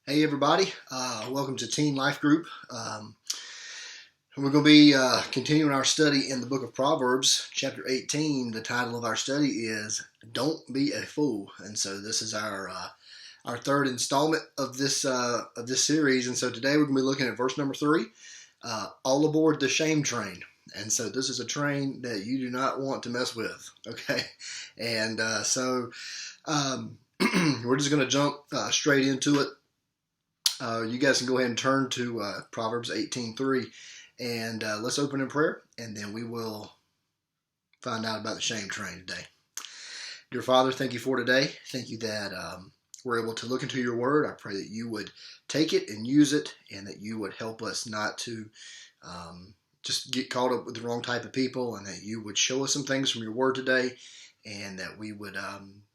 Hey everybody, welcome to Teen Life Group. We're going to be continuing our study in the book of Proverbs, chapter 18. The title of our study is "Don't Be a Fool," and so this is our third installment of this series. And so today we're going to be looking at verse number 3, all aboard the shame train. And so this is a train that you do not want to mess with, okay? And we're just going to jump straight into it. You guys can go ahead and turn to Proverbs 18:3, and let's open in prayer, and then we will find out about the shame train today. Dear Father, thank you for today. Thank you that we're able to look into your word. I pray that you would take it and use it, and that you would help us not to just get caught up with the wrong type of people, and that you would show us some things from your word today, and that we would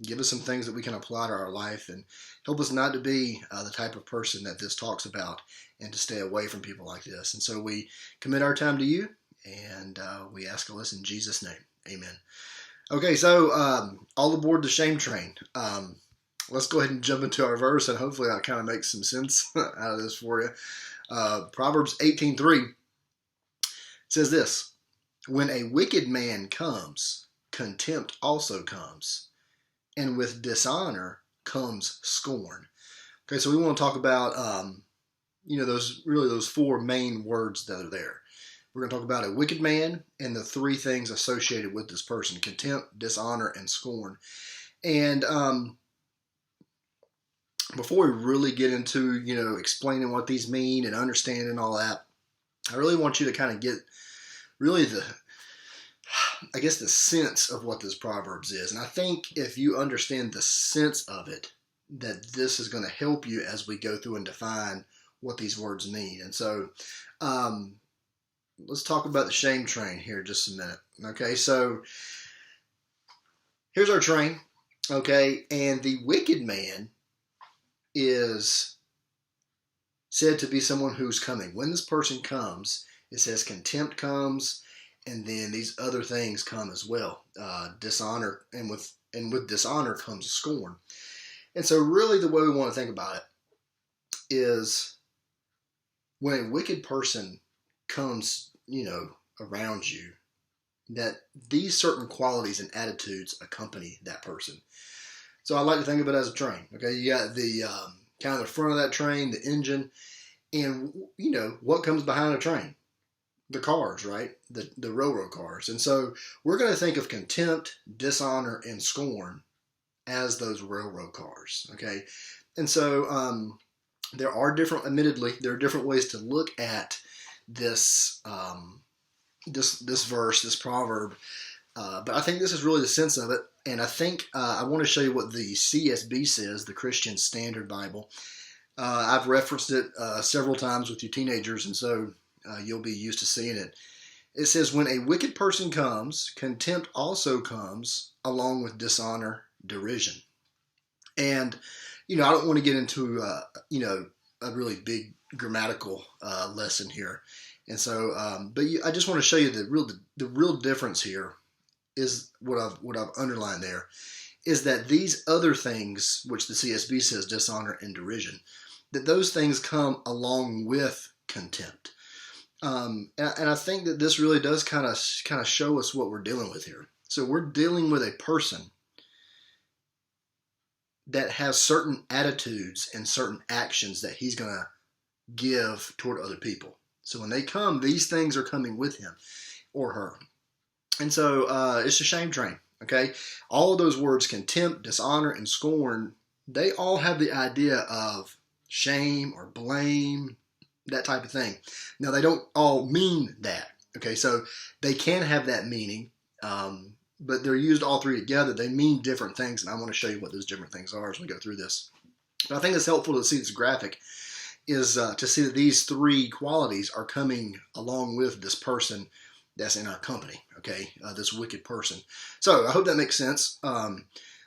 give us some things that we can apply to our life and help us not to be the type of person that this talks about, and to stay away from people like this. And so we commit our time to you, and we ask all this in Jesus' name. Amen. Okay, so all aboard the shame train. Let's go ahead and jump into our verse, and hopefully that kind of makes some sense out of this for you. Proverbs 18:3 says this: "When a wicked man comes, contempt also comes, and with dishonor comes scorn." Okay, so we want to talk about, those four main words that are there. We're going to talk about a wicked man and the three things associated with this person: contempt, dishonor, and scorn. And before we really get into, explaining what these mean and understanding all that, I really want you to kind of get really the sense of what this Proverbs is. And I think if you understand the sense of it, that this is going to help you as we go through and define what these words mean. And so let's talk about the shame train here just a minute. Okay, so here's our train. Okay, and the wicked man is said to be someone who's coming. When this person comes, it says contempt comes, and then these other things come as well. Dishonor, and with dishonor comes scorn. And so really the way we want to think about it is when a wicked person comes, around you, that these certain qualities and attitudes accompany that person. So I like to think of it as a train. Okay, you got the kind of the front of that train, the engine, and what comes behind a train? The cars, right? The railroad cars. And so we're going to think of contempt, dishonor, and scorn as those railroad cars, okay? And so admittedly, there are different ways to look at this this verse, this proverb, but I think this is really the sense of it. And I think I want to show you what the CSB says, the Christian Standard Bible. I've referenced it several times with you teenagers, and so you'll be used to seeing it. It says, "When a wicked person comes, contempt also comes, along with dishonor, derision." And, I don't want to get into, a really big grammatical lesson here. And so, I just want to show you the real difference here is what I've underlined there, is that these other things, which the CSB says dishonor and derision, that those things come along with contempt. And I think that this really does kind of show us what we're dealing with here. So we're dealing with a person that has certain attitudes and certain actions that he's going to give toward other people. So when they come, these things are coming with him or her. And so it's a shame train, okay? All of those words, contempt, dishonor, and scorn, they all have the idea of shame or blame, that type of thing. Now, they don't all mean that, okay? So they can have that meaning, but they're used all three together. They mean different things, and I want to show you what those different things are as we go through this. But I think it's helpful to see this graphic, is to see that these three qualities are coming along with this person that's in our company, okay? This wicked person. So I hope that makes sense. We're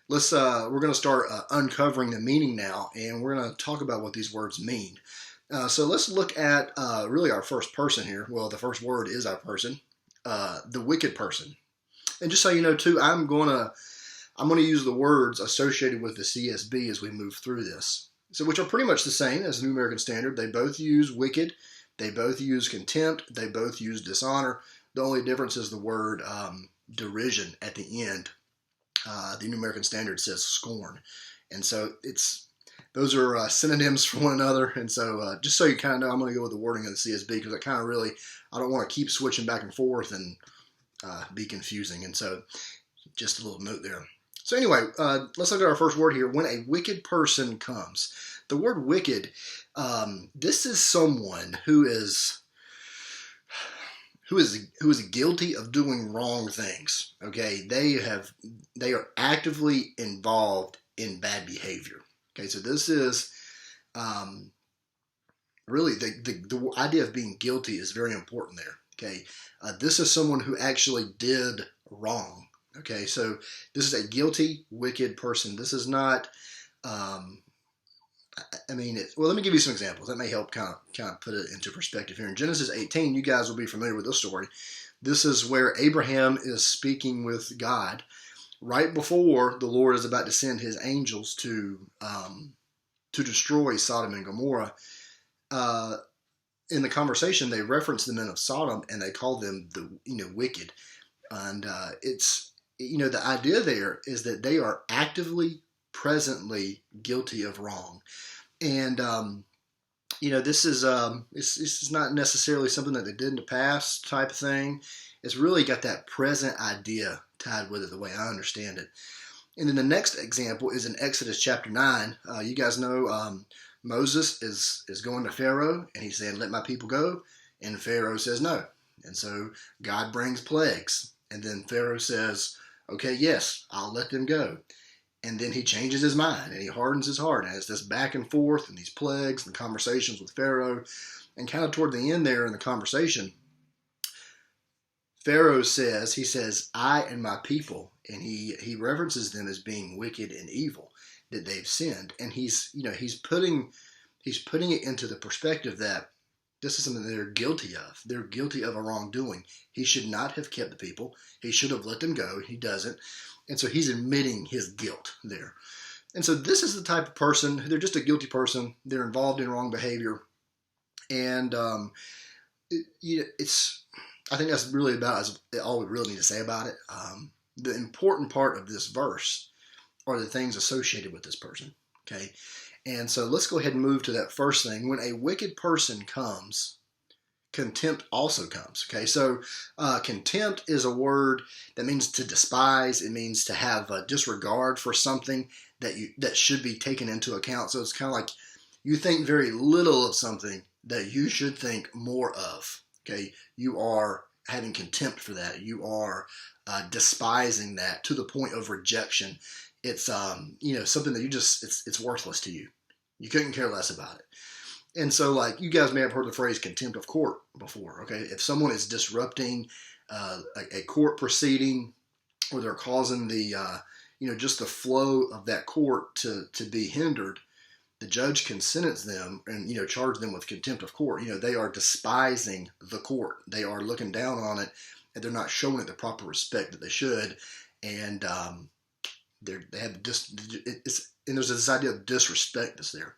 going to start uncovering the meaning now, and we're going to talk about what these words mean. So let's look at really our first person here. Well, the first word is our person, the wicked person. And just so you know, too, I'm going to use the words associated with the CSB as we move through this. So which are pretty much the same as the New American Standard. They both use wicked. They both use contempt. They both use dishonor. The only difference is the word derision at the end. The New American Standard says scorn. And so those are synonyms for one another. And so just so you kind of know, I'm going to go with the wording of the CSB because I don't want to keep switching back and forth and be confusing. And so just a little note there. So anyway, let's look at our first word here. When a wicked person comes. The word wicked, this is someone who is guilty of doing wrong things. Okay, they are actively involved in bad behavior. Okay, so this is really the idea of being guilty is very important there. Okay, this is someone who actually did wrong. Okay, so this is a guilty, wicked person. This is not. Let me give you some examples. That may help kind of put it into perspective here. In Genesis 18, you guys will be familiar with this story. This is where Abraham is speaking with God right before the Lord is about to send his angels to destroy Sodom and Gomorrah. In the conversation, they reference the men of Sodom and they call them the wicked. And it's the idea there is that they are actively, presently guilty of wrong. And this is not necessarily something that they did in the past type of thing. It's really got that present idea tied with it, the way I understand it. And then the next example is in Exodus chapter 9. You guys know Moses is going to Pharaoh and he's saying, "Let my people go." And Pharaoh says no. And so God brings plagues. And then Pharaoh says, "Okay, yes, I'll let them go." And then he changes his mind and he hardens his heart. And it's this back and forth and these plagues and conversations with Pharaoh. And kind of toward the end there in the conversation, Pharaoh says, "I and my people," and he references them as being wicked and evil, that they've sinned. And he's putting it into the perspective that this is something they're guilty of. They're guilty of a wrongdoing. He should not have kept the people. He should have let them go. He doesn't. And so he's admitting his guilt there. And so this is the type of person, they're just a guilty person. They're involved in wrong behavior. And I think that's really about all we really need to say about it. The important part of this verse are the things associated with this person. Okay. And so let's go ahead and move to that first thing. When a wicked person comes, contempt also comes. Okay, so contempt is a word that means to despise. It means to have a disregard for something that should be taken into account. So it's kind of like you think very little of something that you should think more of. Okay, you are having contempt for that. You are despising that to the point of rejection. It's something that it's worthless to you. You couldn't care less about it. And so, like, you guys may have heard the phrase contempt of court before, okay? If someone is disrupting a court proceeding, or they're causing the, just the flow of that court to be hindered, the judge can sentence them and, charge them with contempt of court. They are despising the court. They are looking down on it, and they're not showing it the proper respect that they should. And and there's this idea of disrespect that's there.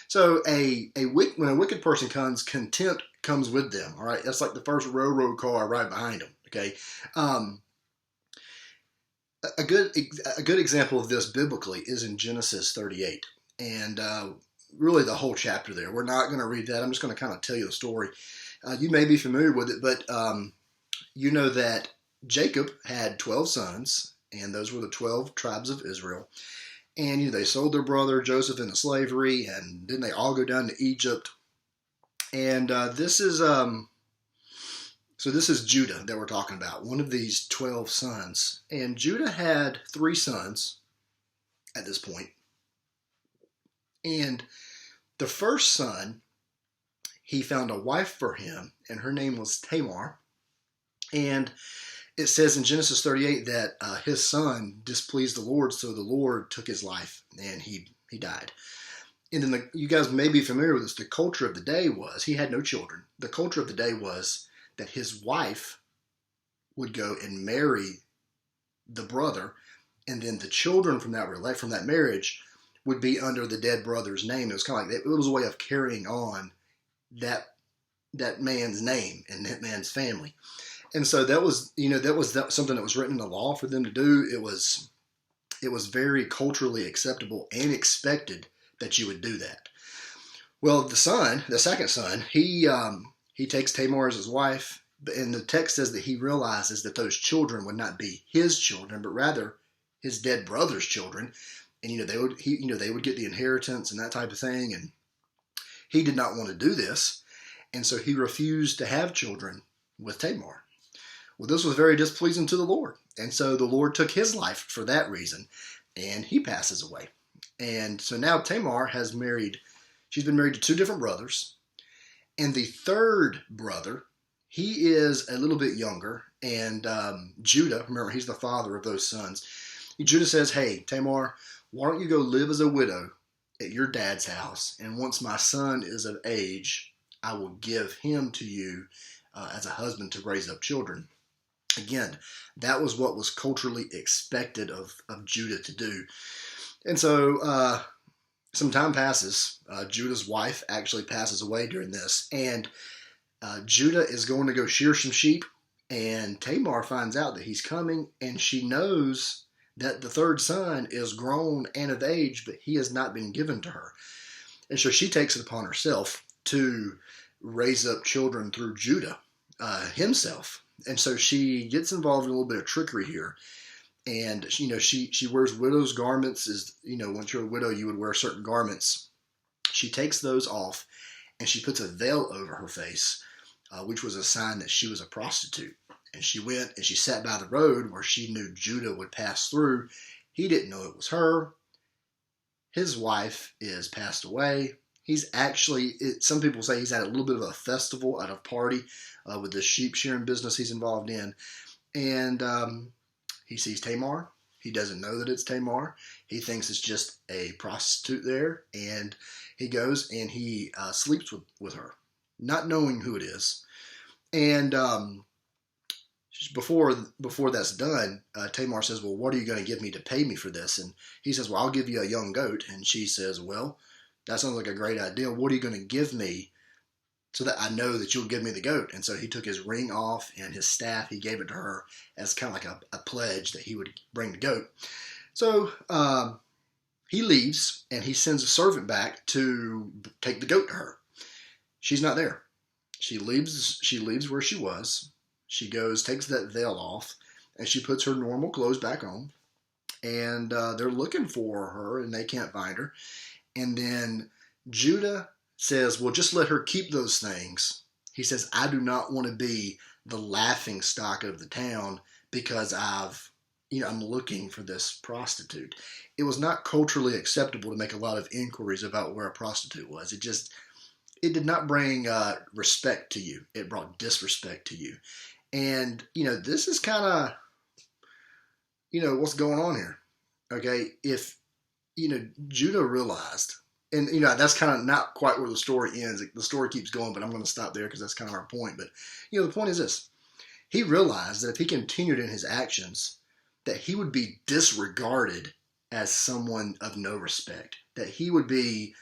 So when a wicked person comes, contempt comes with them. All right, that's like the first railroad car right behind them. Okay, a good example of this biblically is in Genesis 38, and really the whole chapter there. We're not going to read that. I'm just going to kind of tell you the story. You may be familiar with it, but you know that Jacob had 12 sons, and those were the 12 tribes of Israel. And they sold their brother Joseph into slavery, and then they all go down to Egypt. And this is Judah that we're talking about, one of these 12 sons. And Judah had 3 sons at this point. And the first son, he found a wife for him, and her name was Tamar. And it says in Genesis 38 that his son displeased the Lord, so the Lord took his life, and he died. And then you guys may be familiar with this. The culture of the day was, he had no children. The culture of the day was that his wife would go and marry the brother, and then the children from that marriage would be under the dead brother's name. It was kind of like, it was a way of carrying on that man's name and that man's family. And so that was, something that was written in the law for them to do. It was very culturally acceptable and expected that you would do that. Well, the second son, he takes Tamar as his wife, and the text says that he realizes that those children would not be his children, but rather his dead brother's children, and they would get the inheritance and that type of thing, and he did not want to do this, and so he refused to have children with Tamar. Well, this was very displeasing to the Lord, and so the Lord took his life for that reason, and he passes away. And so now Tamar has married. She's been married to two different brothers, and the third brother, he is a little bit younger, and Judah, remember, he's the father of those sons. Judah says, hey, Tamar, why don't you go live as a widow at your dad's house, and once my son is of age, I will give him to you as a husband to raise up children. Again, that was what was culturally expected of Judah to do. And so some time passes. Judah's wife actually passes away during this, and Judah is going to go shear some sheep, and Tamar finds out that he's coming, and she knows that the third son is grown and of age, but he has not been given to her. And so she takes it upon herself to raise up children through Judah himself. And so she gets involved in a little bit of trickery here. And, she wears widow's garments. Once you're a widow, you would wear certain garments. She takes those off, and she puts a veil over her face, which was a sign that she was a prostitute. And she went and she sat by the road where she knew Judah would pass through. He didn't know it was her. His wife is passed away. He's actually, some people say he's at a little bit of a festival at a party with the sheep shearing business he's involved in. And he sees Tamar. He doesn't know that it's Tamar. He thinks it's just a prostitute there. And he goes and he sleeps with her, not knowing who it is. And before that's done, Tamar says, well, what are you going to give me to pay me for this? And he says, well, I'll give you a young goat. And she says, well, that sounds like a great idea. What are you going to give me so that I know that you'll give me the goat? And so he took his ring off and his staff. He gave it to her as kind of like a pledge that he would bring the goat. So he leaves, and he sends a servant back to take the goat to her. She's not there. She leaves where she was. She goes, takes that veil off, and she puts her normal clothes back on. And they're looking for her, and they can't find her. And then Judah says, well, just let her keep those things. He says, I do not want to be the laughing stock of the town because I'm looking for this prostitute. It was not culturally acceptable to make a lot of inquiries about where a prostitute was. It did not bring respect to you. It brought disrespect to you. And, this is kind of, what's going on here. Okay. If, Judah realized, and, that's kind of not quite where the story ends. The story keeps going, but I'm going to stop there because that's kind of our point. But, the point is this. He realized that if he continued in his actions, that he would be disregarded as someone of no respect, that he would be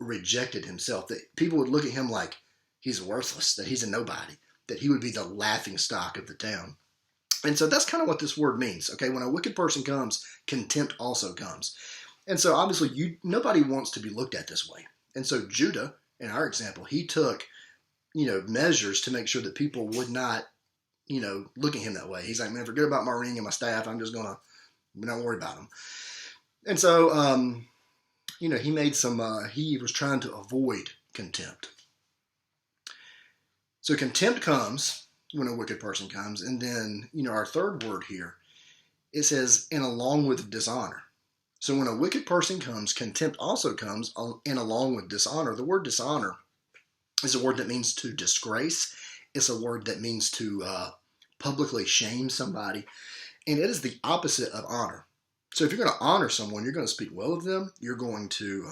rejected himself, that people would look at him like he's worthless, that he's a nobody, that he would be the laughing stock of the town. And so that's kind of what this word means. Okay, when a wicked person comes, contempt also comes. And so obviously nobody wants to be looked at this way. And so Judah, in our example, he took, measures to make sure that people would not, look at him that way. He's like, man, forget about my ring and my staff. I'm just going to not worry about them. And so, he made he was trying to avoid contempt. So contempt comes when a wicked person comes. And then, our third word here, it says, and along with dishonor. So when a wicked person comes, contempt also comes in along with dishonor. The word dishonor is a word that means to disgrace. It's a word that means to publicly shame somebody. And it is the opposite of honor. So if you're going to honor someone, you're going to speak well of them. You're going to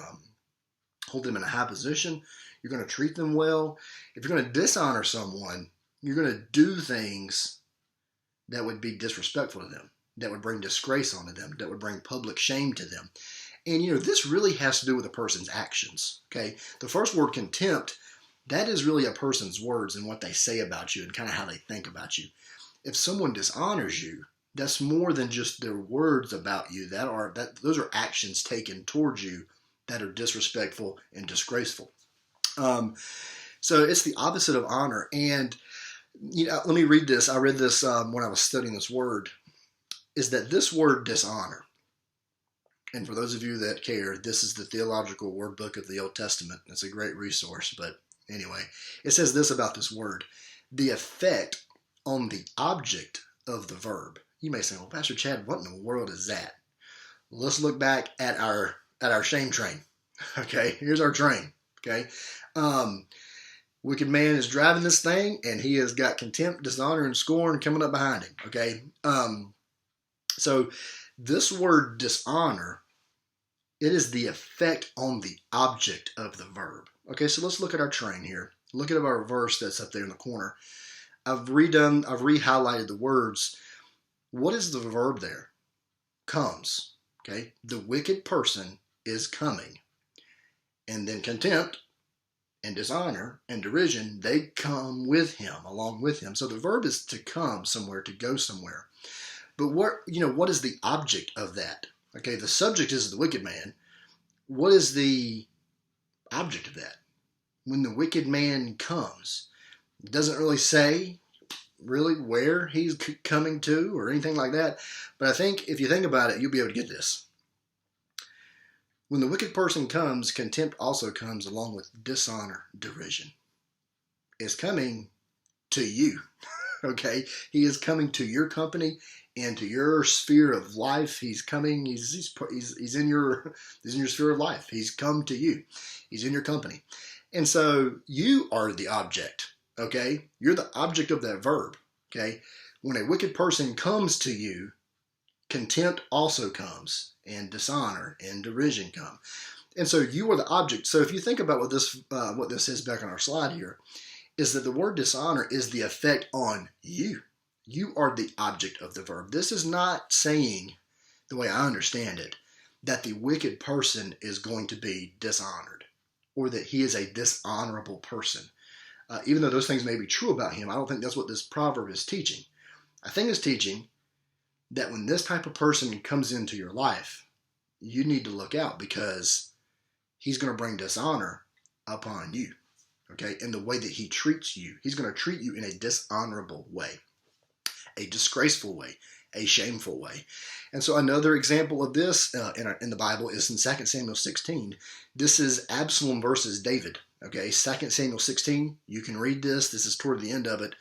hold them in a high position. You're going to treat them well. If you're going to dishonor someone, you're going to do things that would be disrespectful to them, that would bring disgrace onto them, that would bring public shame to them. And, this really has to do with a person's actions, okay? The first word, contempt, that is really a person's words and what they say about you and kind of how they think about you. If someone dishonors you, that's more than just their words about you. Those are actions taken towards you that are disrespectful and disgraceful. So it's the opposite of honor. And let me read this. I read this when I was studying this word. Is that this word dishonor? And for those of you that care, this is the Theological Word Book of the Old Testament. It's a great resource. But anyway, it says this about this word: the effect on the object of the verb. You may say, well, Pastor Chad, what in the world is that? Let's look back at our shame train. Okay, here's our train. Okay, wicked man is driving this thing, and he has got contempt, dishonor, and scorn coming up behind him. Okay, so this word dishonor, it is the effect on the object of the verb. Okay, so let's look at our train here. Look at our verse that's up there in the corner. I've re-highlighted the words. What is the verb there? Comes. Okay, the wicked person is coming. And then contempt and dishonor and derision, they come with him, along with him. So the verb is to come somewhere, to go somewhere. But what is the object of that? Okay, the subject is the wicked man. What is the object of that? When the wicked man comes, it doesn't really say really where he's coming to or anything like that. But I think if you think about it, you'll be able to get this. When the wicked person comes, contempt also comes along with dishonor, derision. It's coming to you, okay? He is coming to your company and to your sphere of life. He's coming. He's in your sphere of life. He's come to you. He's in your company, and so you are the object. Okay, you're the object of that verb. Okay, when a wicked person comes to you, contempt also comes, and dishonor and derision come. And so you are the object. So if you think about what this is back on our slide here, is that the word dishonor is the effect on you. You are the object of the verb. This is not saying, the way I understand it, that the wicked person is going to be dishonored or that he is a dishonorable person. Even though those things may be true about him, I don't think that's what this proverb is teaching. I think it's teaching that when this type of person comes into your life, you need to look out because he's going to bring dishonor upon you, okay? In the way that he treats you. He's going to treat you in a dishonorable way, a disgraceful way, a shameful way. And so another example of this in the Bible is in 2 Samuel 16. This is Absalom versus David. Okay, 2 Samuel 16, you can read this. This is toward the end of it.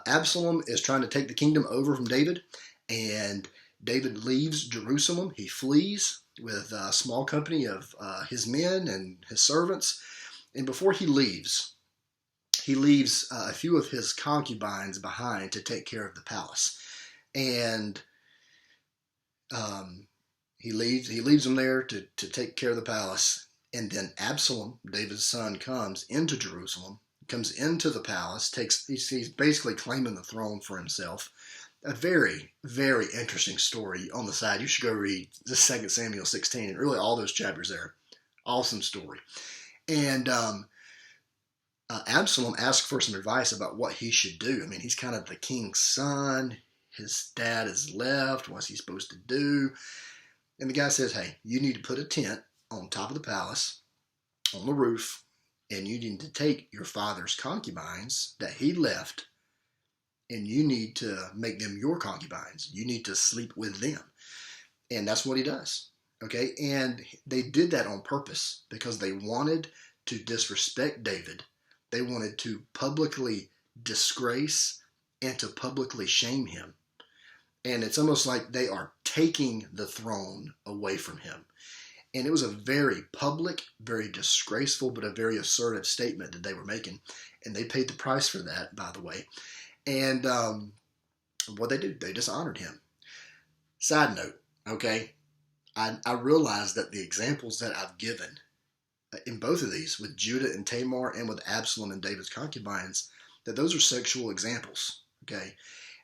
Absalom is trying to take the kingdom over from David, and David leaves Jerusalem. He flees with a small company of his men and his servants. And before he leaves a few of his concubines behind to take care of the palace. And he leaves them there to take care of the palace. And then Absalom, David's son, comes into Jerusalem, comes into the palace, he's basically claiming the throne for himself. A very, very interesting story on the side. You should go read the 2 Samuel 16 and really all those chapters there. Awesome story. And Absalom asked for some advice about what he should do. I mean, he's kind of the king's son. His dad is left. What's he supposed to do? And the guy says, hey, you need to put a tent on top of the palace, on the roof, and you need to take your father's concubines that he left, and you need to make them your concubines. You need to sleep with them. And that's what he does. Okay? And they did that on purpose because they wanted to disrespect David. They wanted to publicly disgrace and to publicly shame him. And it's almost like they are taking the throne away from him. And it was a very public, very disgraceful, but a very assertive statement that they were making. And they paid the price for that, by the way. And what they did, they dishonored him. Side note, okay, I realize that the examples that I've given in both of these, with Judah and Tamar and with Absalom and David's concubines, that those are sexual examples, okay?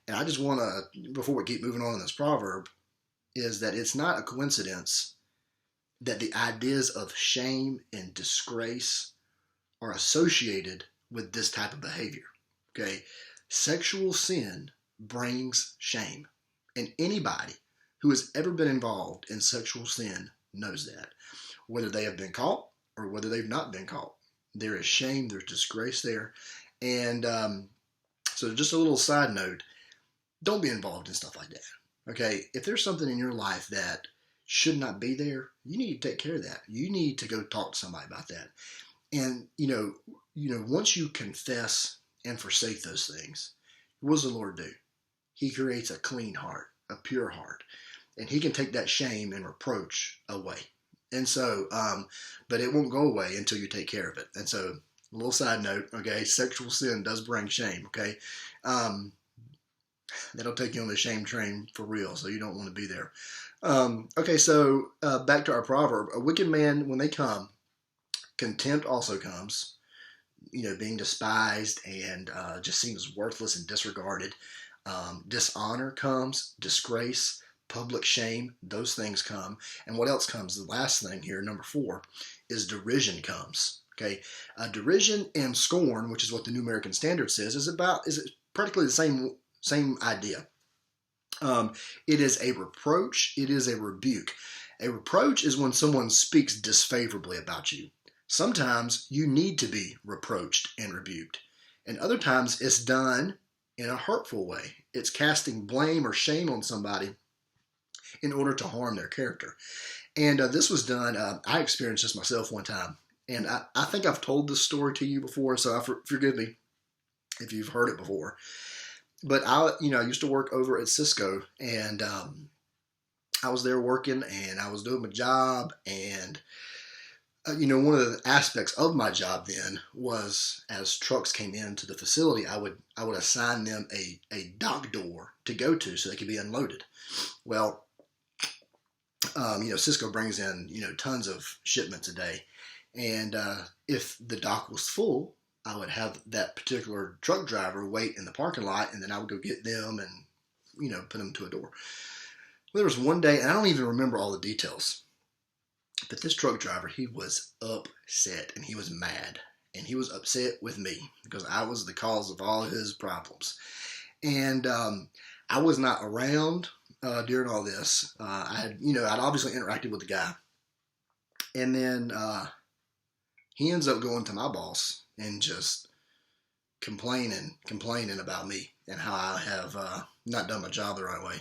And I just want to, before we keep moving on in this proverb, is that it's not a coincidence that the ideas of shame and disgrace are associated with this type of behavior. Okay, sexual sin brings shame, and anybody who has ever been involved in sexual sin knows that, whether they have been caught or whether they've not been caught. There is shame, there's disgrace there, and so just a little side note: don't be involved in stuff like that. Okay, if there's something in your life that should not be there, you need to take care of that. You need to go talk to somebody about that. And once you confess and forsake those things, what does the Lord do? He creates a clean heart, a pure heart, and He can take that shame and reproach away. And so, but it won't go away until you take care of it. And so, a little side note, okay, sexual sin does bring shame, okay? That'll take you on the shame train for real, so you don't want to be there. Okay, so back to our proverb. A wicked man, when they come, contempt also comes, being despised and just seen as worthless and disregarded. Dishonor comes, disgrace, public shame, those things come. And what else comes? The last thing here, number 4, is derision comes. Okay, derision and scorn, which is what the New American Standard says, is practically the same idea. It is a reproach. It is a rebuke. A reproach is when someone speaks disfavorably about you. Sometimes you need to be reproached and rebuked, and other times it's done in a hurtful way. It's casting blame or shame on somebody in order to harm their character. And this was done, I experienced this myself one time, and I think I've told this story to you before, so forgive me if you've heard it before. But I used to work over at Cisco, and I was there working, and I was doing my job, and one of the aspects of my job then was, as trucks came into the facility, I would assign them a dock door to go to so they could be unloaded. Well, Cisco brings in tons of shipments a day, and if the dock was full, I would have that particular truck driver wait in the parking lot, and then I would go get them and put them to a door. Well, there was one day, and I don't even remember all the details, but this truck driver, he was upset and he was mad, and he was upset with me because I was the cause of all his problems. And I was not around during all this. I'd obviously interacted with the guy, and then he ends up going to my boss and just complaining about me and how I have not done my job the right way.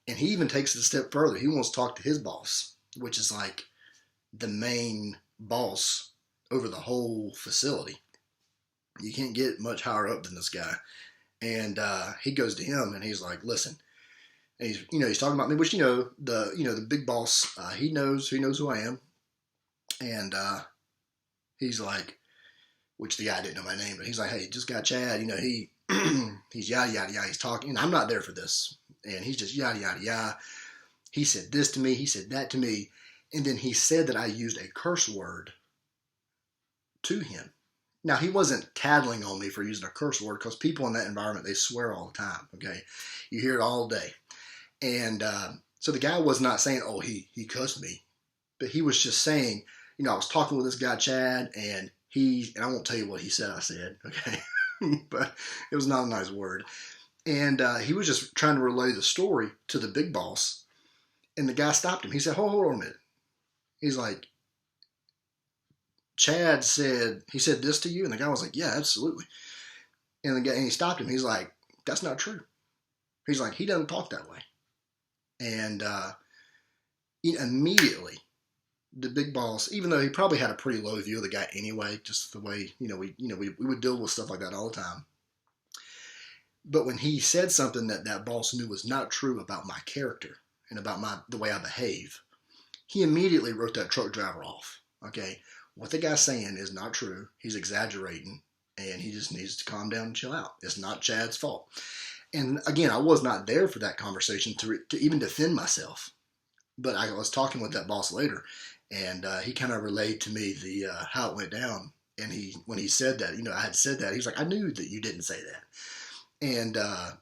And he even takes it a step further. He wants to talk to his boss, which is like the main boss over the whole facility. You can't get much higher up than this guy. And he goes to him and he's like, listen, and he's talking about me, which, the big boss, he knows who I am. And he's like, which the guy didn't know my name, but he's like, hey, just got Chad, he's yada, yada, yada. He's talking, and I'm not there for this. And he's just yada, yada, yada. He said this to me. He said that to me. And then he said that I used a curse word to him. Now, he wasn't tattling on me for using a curse word, because people in that environment, they swear all the time, okay? You hear it all day. And so the guy was not saying, oh, he cussed me. But he was just saying, I was talking with this guy, Chad, and I won't tell you what he said I said, okay? But it was not a nice word. And he was just trying to relay the story to the big boss. And the guy stopped him. He said, hold on a minute. He's like, Chad said this to you? And the guy was like, yeah, absolutely. And he stopped him. He's like, that's not true. He's like, he doesn't talk that way. And immediately, the big boss, even though he probably had a pretty low view of the guy anyway, just the way, we would deal with stuff like that all the time. But when he said something that boss knew was not true about my character and about the way I behave, he immediately wrote that truck driver off. Okay, what the guy's saying is not true. He's exaggerating, and he just needs to calm down and chill out. It's not Chad's fault. And again, I was not there for that conversation to even defend myself. But I was talking with that boss later, and he kind of relayed to me the how it went down. And when he said that, I had said that, he was like, I knew that you didn't say that. And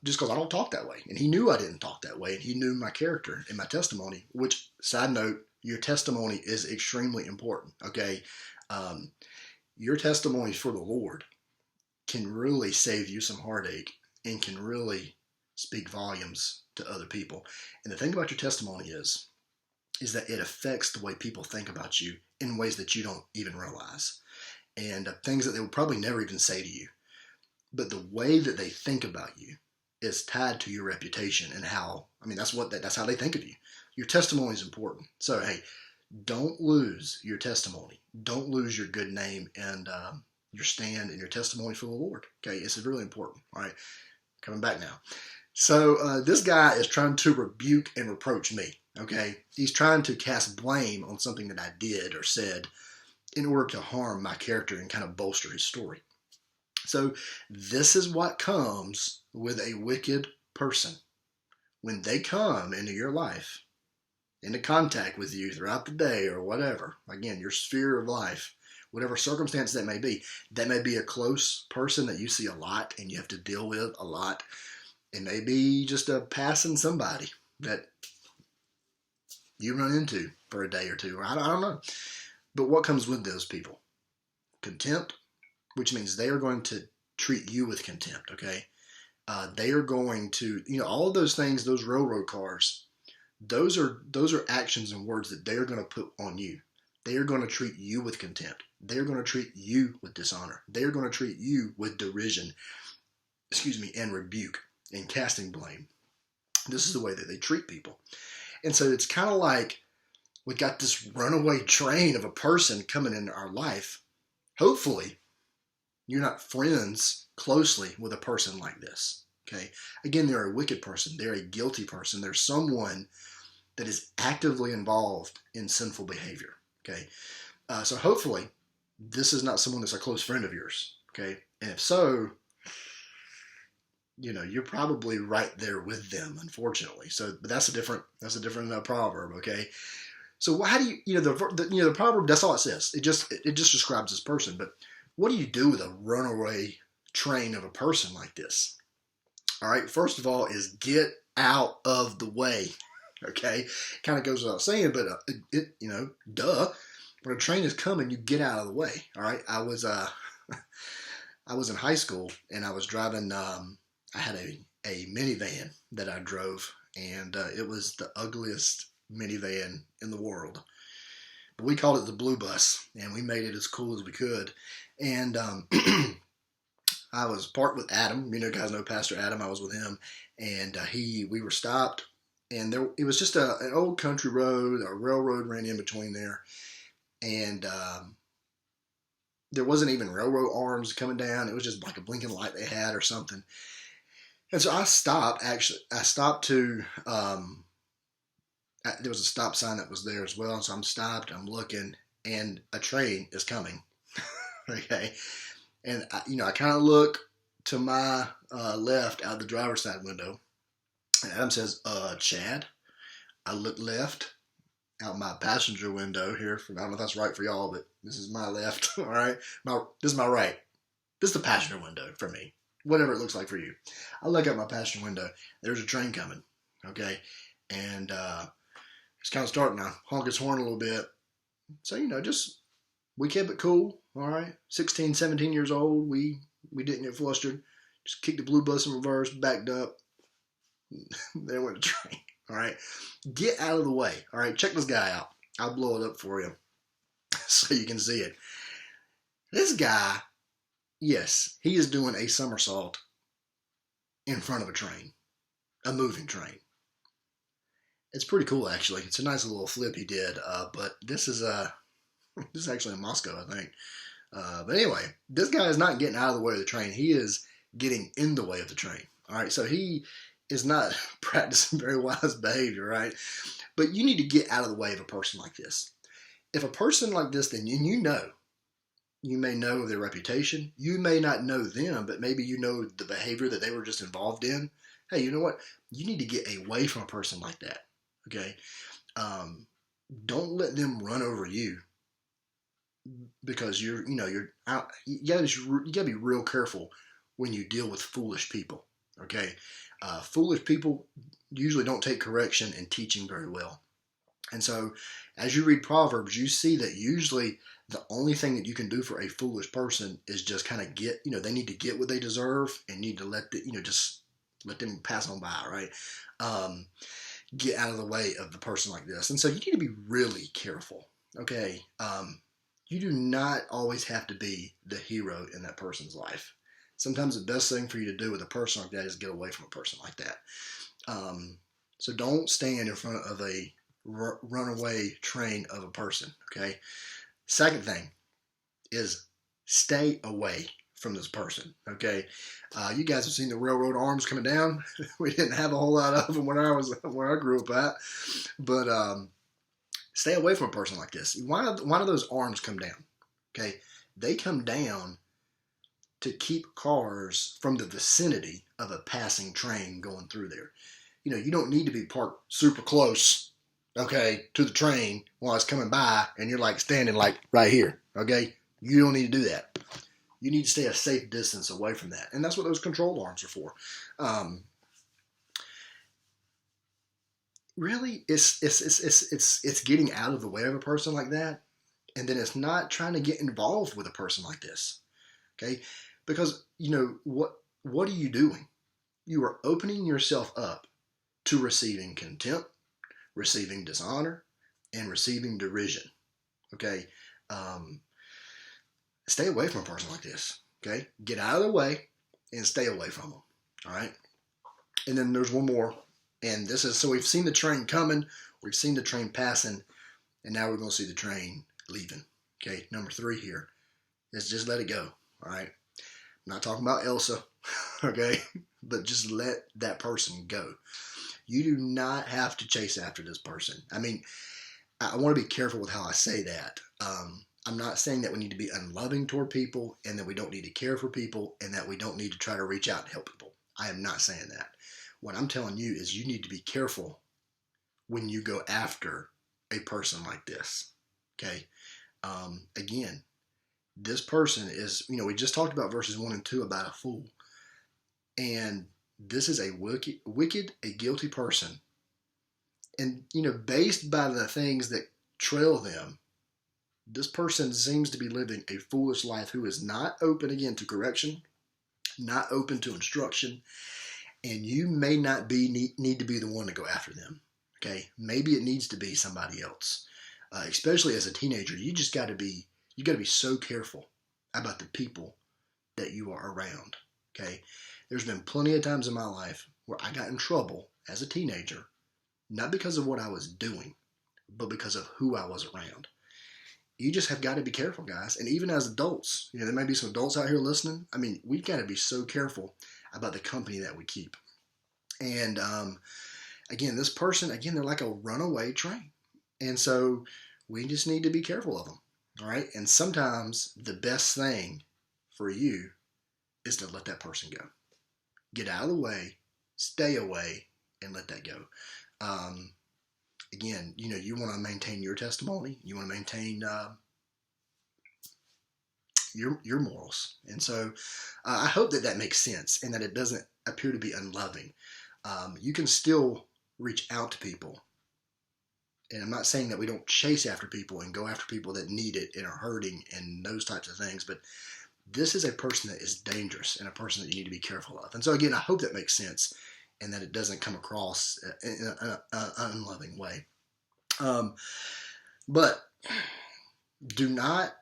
just because I don't talk that way. And he knew I didn't talk that way, and he knew my character and my testimony, which, side note, Your testimony is extremely important. Okay. Um, your testimony for the Lord can really save you some heartache and can really speak volumes to other people. And the thing about your testimony is that it affects the way people think about you in ways that you don't even realize, and things that they would probably never even say to you. But the way that they think about you is tied to your reputation and how. I mean, that's how they think of you. Your testimony is important. So hey, don't lose your testimony. Don't lose your good name and your stand and your testimony for the Lord. Okay, it's really important. All right, coming back now. So this guy is trying to rebuke and reproach me. Okay, he's trying to cast blame on something that I did or said in order to harm my character and kind of bolster his story. So this is what comes with a wicked person. When they come into your life, into contact with you throughout the day or whatever, again, your sphere of life, whatever circumstance that may be a close person that you see a lot and you have to deal with a lot. It may be just a passing somebody that you run into for a day or two. I don't know. But what comes with those people? Contempt, which means they are going to treat you with contempt, okay? They are going to, all of those things, those railroad cars, those are actions and words that they are going to put on you. They are going to treat you with contempt. They are going to treat you with dishonor. They are going to treat you with derision, and rebuke and casting blame. This is the way that they treat people. And so it's kind of like we got this runaway train of a person coming into our life. Hopefully, you're not friends closely with a person like this. Okay. Again, they're a wicked person. They're a guilty person. They're someone that is actively involved in sinful behavior. Okay. So hopefully, this is not someone that's a close friend of yours. Okay. And if so, you're probably right there with them, unfortunately. So, but that's a different proverb. Okay. So how do you, the proverb, that's all it says. It just describes this person. But what do you do with a runaway train of a person like this? All right. First of all is get out of the way. Okay. Kind of goes without saying, but duh. When a train is coming, you get out of the way. All right. I was in high school and I was driving, I had a minivan that I drove, and it was the ugliest minivan in the world. But we called it the Blue Bus, and we made it as cool as we could. And I was parked with Adam. Guys know Pastor Adam. I was with him, and we were stopped, and it was just an old country road. A railroad ran in between there, and there wasn't even railroad arms coming down. It was just like a blinking light they had or something. And so I stopped, actually. I stopped to, there was a stop sign that was there as well. So I'm stopped, I'm looking, and a train is coming. Okay. And, I kind of look to my left out the driver's side window. And Adam says, Chad. I look left out my passenger window here. I don't know if that's right for y'all, but this is my left. All right. This is my right. This is the passenger window for me. Whatever it looks like for you. I look out my passenger window. There's a train coming. Okay. And it's kind of starting to honk its horn a little bit. So, we kept it cool. All right. 16, 17 years old. We didn't get flustered. Just kicked the Blue Bus in reverse, backed up. There went the train. All right. Get out of the way. All right. Check this guy out. I'll blow it up for you so you can see it. This guy, yes, he is doing a somersault in front of a train, a moving train. It's pretty cool, actually. It's a nice little flip he did, but this is actually in Moscow, I think. But anyway, this guy is not getting out of the way of the train. He is getting in the way of the train. All right, so he is not practicing very wise behavior, right? But you need to get out of the way of a person like this. If a person like this, then you may know their reputation. You may not know them, but maybe you know the behavior that they were just involved in. Hey, you know what? You need to get away from a person like that. Okay. Don't let them run over you because you gotta be real careful when you deal with foolish people. Okay. Foolish people usually don't take correction and teaching very well. And so as you read Proverbs, you see that usually the only thing that you can do for a foolish person is just kind of get, they need to get what they deserve and need to just let them pass on by, right? Get out of the way of the person like this. And so you need to be really careful, okay? You do not always have to be the hero in that person's life. Sometimes the best thing for you to do with a person like that is get away from a person like that. So don't stand in front of a runaway train of a person, okay? Second thing is stay away from this person, okay? You guys have seen the railroad arms coming down. We didn't have a whole lot of them where I grew up at, but stay away from a person like this. Why do those arms come down? Okay, they come down to keep cars from the vicinity of a passing train going through there. You don't need to be parked super close, okay, to the train while it's coming by, and you're like standing like right here, okay? You don't need to do that. You need to stay a safe distance away from that, and that's what those control arms are for. Really, it's getting out of the way of a person like that, and then it's not trying to get involved with a person like this, okay? Because what are you doing? You are opening yourself up to receiving contempt, receiving dishonor, and receiving derision, okay? Stay away from a person like this, okay? Get out of their way and stay away from them, all right? And then there's one more, and this is, so we've seen the train coming, we've seen the train passing, and now we're going to see the train leaving, okay? Number 3 here is just let it go, all right? I'm not talking about Elsa, okay? But just let that person go. You do not have to chase after this person. I mean, I want to be careful with how I say that. I'm not saying that we need to be unloving toward people and that we don't need to care for people and that we don't need to try to reach out and help people. I am not saying that. What I'm telling you is you need to be careful when you go after a person like this, okay? Again, this person is, we just talked about verses 1 and 2 about a fool. And this is a wicked, a guilty person. And, based by the things that trail them, this person seems to be living a foolish life who is not open, again, to correction, not open to instruction, and you may not need to be the one to go after them, okay? Maybe it needs to be somebody else. Especially as a teenager, you got to be so careful about the people that you are around, okay? There's been plenty of times in my life where I got in trouble as a teenager, not because of what I was doing, but because of who I was around. You just have got to be careful, guys. And even as adults, there may be some adults out here listening. I mean, we've got to be so careful about the company that we keep. And again, this person, they're like a runaway train. And so we just need to be careful of them, all right? And sometimes the best thing for you is to let that person go. Get out of the way, stay away, and let that go. Again, you want to maintain your testimony. You want to maintain your morals. And so I hope that makes sense and that it doesn't appear to be unloving. You can still reach out to people. And I'm not saying that we don't chase after people and go after people that need it and are hurting and those types of things, but this is a person that is dangerous and a person that you need to be careful of. And so again, I hope that makes sense and that it doesn't come across in an unloving way. But do not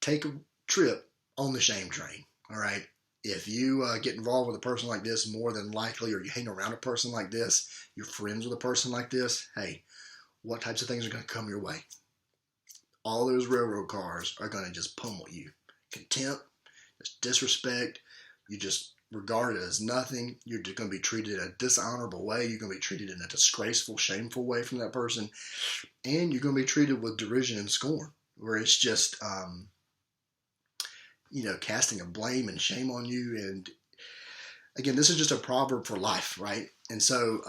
take a trip on the shame train, all right? If you get involved with a person like this, more than likely, or you hang around a person like this, you're friends with a person like this, hey, what types of things are going to come your way? All those railroad cars are going to just pummel you. Contempt, disrespect, you just regard it as nothing. You're just going to be treated in a dishonorable way. You're going to be treated in a disgraceful, shameful way from that person. And you're going to be treated with derision and scorn, where it's just, casting a blame and shame on you. And again, this is just a proverb for life, right? And so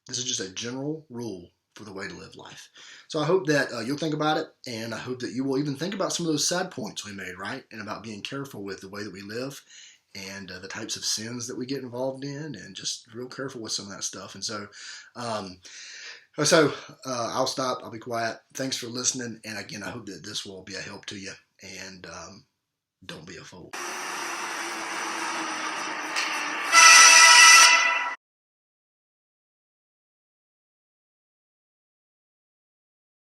this is just a general rule for the way to live life. So I hope that you'll think about it, and I hope that you will even think about some of those side points we made, right? And about being careful with the way that we live and the types of sins that we get involved in, and just real careful with some of that stuff. And so So I'll stop. I'll be quiet. Thanks for listening. And again, I hope that this will be a help to you. And don't be a fool.